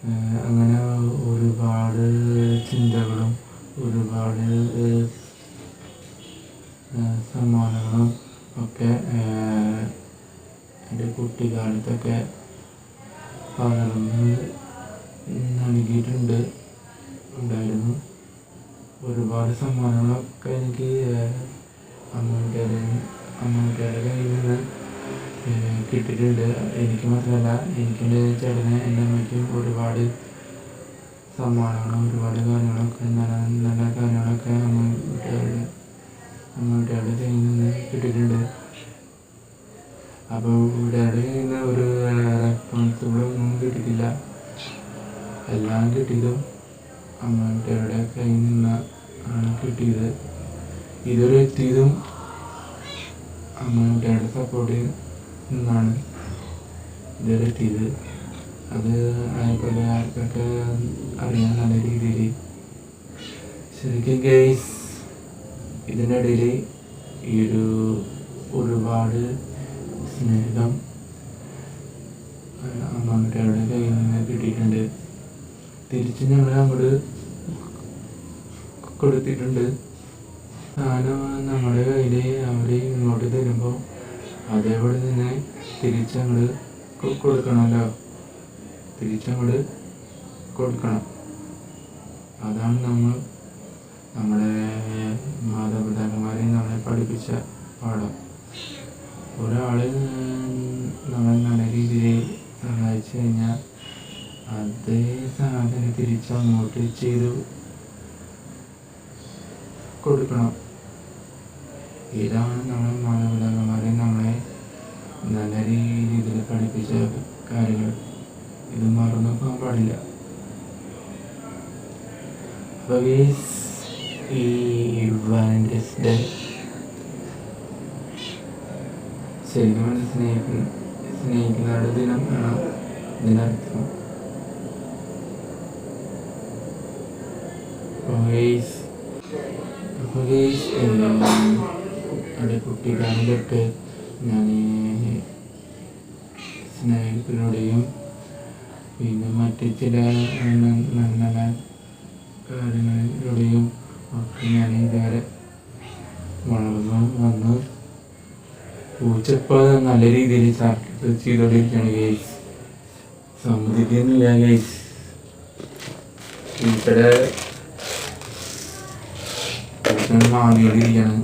അങ്ങനെ ഒരുപാട് ചിന്തകളും ഒരുപാട് സമ്മാനങ്ങളും ഒക്കെ എൻ്റെ കുട്ടിക്കാലത്തൊക്കെ പകർന്ന് ഉണ്ടായിരുന്നു. ഒരുപാട് സമ്മാനങ്ങളൊക്കെ എനിക്ക് അമ്മൂട്ടിയുടെ കയ്യിൽ നിന്ന് കിട്ടിയിട്ടുണ്ട്. എനിക്ക് മാത്രമല്ല, എനിക്കെൻ്റെ ചേട്ടന് എൻ്റെ അമ്മയ്ക്കും ഒരുപാട് സമ്മാനങ്ങളും ഒരുപാട് കാര്യങ്ങളൊക്കെ നല്ല കാര്യങ്ങളൊക്കെ അമ്മൂട്ടിയുടെ കയ്യിൽ നിന്ന് കിട്ടിയിട്ടുണ്ട്. അപ്പോൾ ഡാഡിയുടെ കയ്യിൽ നിന്ന് ഒരു റെസ്പോൺസിബിളൊന്നും കിട്ടിയിട്ടില്ല. എല്ലാം കിട്ടിയതും അമ്മൂട്ടിയുടെ കയ്യിൽ നിന്ന് ആണ് കിട്ടിയത്. ഇതുവരെ എത്തിയതും അമ്മൂട്ടിയുടെ സപ്പോർട്ടിൽ നിന്നാണ് ഇതുവരെ എത്തിയത്. അത് ആർക്കൊക്കെ അറിയാൻ നല്ല രീതിയിൽ. ശരിക്കും ഗൈസ്, ഇതിൻ്റെ ഇടയിൽ ഈ ഒരുപാട് സ്നേഹം അമ്മൂട്ടിയുടെ കയ്യിൽ നിന്ന് കിട്ടിയിട്ടുണ്ട്. തിരിച്ച് ഞങ്ങൾ അങ്ങോട്ട് കൊടുത്തിട്ടുണ്ട്. സാധനം നമ്മുടെ കയ്യിൽ അവർ ഇങ്ങോട്ട് തരുമ്പോൾ അതേപോലെ തന്നെ തിരിച്ചങ്ങോട്ട് കൊടുക്കണമല്ലോ. തിരിച്ചങ്ങോട്ട് കൊടുക്കണം. അതാണ് നമ്മുടെ മാതാപിതാക്കന്മാരെ നമ്മളെ പഠിപ്പിച്ച പാഠം. ഒരാൾ നമ്മൾ നല്ല രീതിയിൽ സഹായിച്ചു കഴിഞ്ഞാൽ അതേ സാധനം തിരിച്ചങ്ങോട്ട് ചെയ്ത് കൊടുക്കണം. ഇതാണ് നമ്മുടെ മാതാപിതാക്കന്മാരെ നമ്മളെ നല്ല രീതിയിൽ പഠിപ്പിച്ച കാര്യങ്ങൾ. ഇത് മറന്നു പോകാൻ പാടില്ല. അപ്പോൾ ഈ വാലന്റൈൻസ് ഡേ ശരിക്കും സ്നേഹിക്കുന്നവരുടെ ദിനം ആണ് ഇതിനർത്ഥം. അപ്പോൾ എൻ്റെ കുട്ടിക്കാലത്തൊക്കെ ഞാൻ സ്നേഹത്തിലൂടെയും പിന്നെ മറ്റ് ചില നല്ല കാര്യങ്ങളിലൂടെയും ഒക്കെ ഞാൻ ഇതുവരെ വളർന്നു വന്നു. പൂച്ചപ്പോൾ നല്ല രീതിയിൽ ചെയ്തുകൊണ്ടിരിക്കുകയാണ് ഗൈസ്. സമ്മതിക്കുന്നില്ല ഗൈസ്. പൂച്ചയുടെ മാറിയോണ്ടിരിക്കുകയാണ്.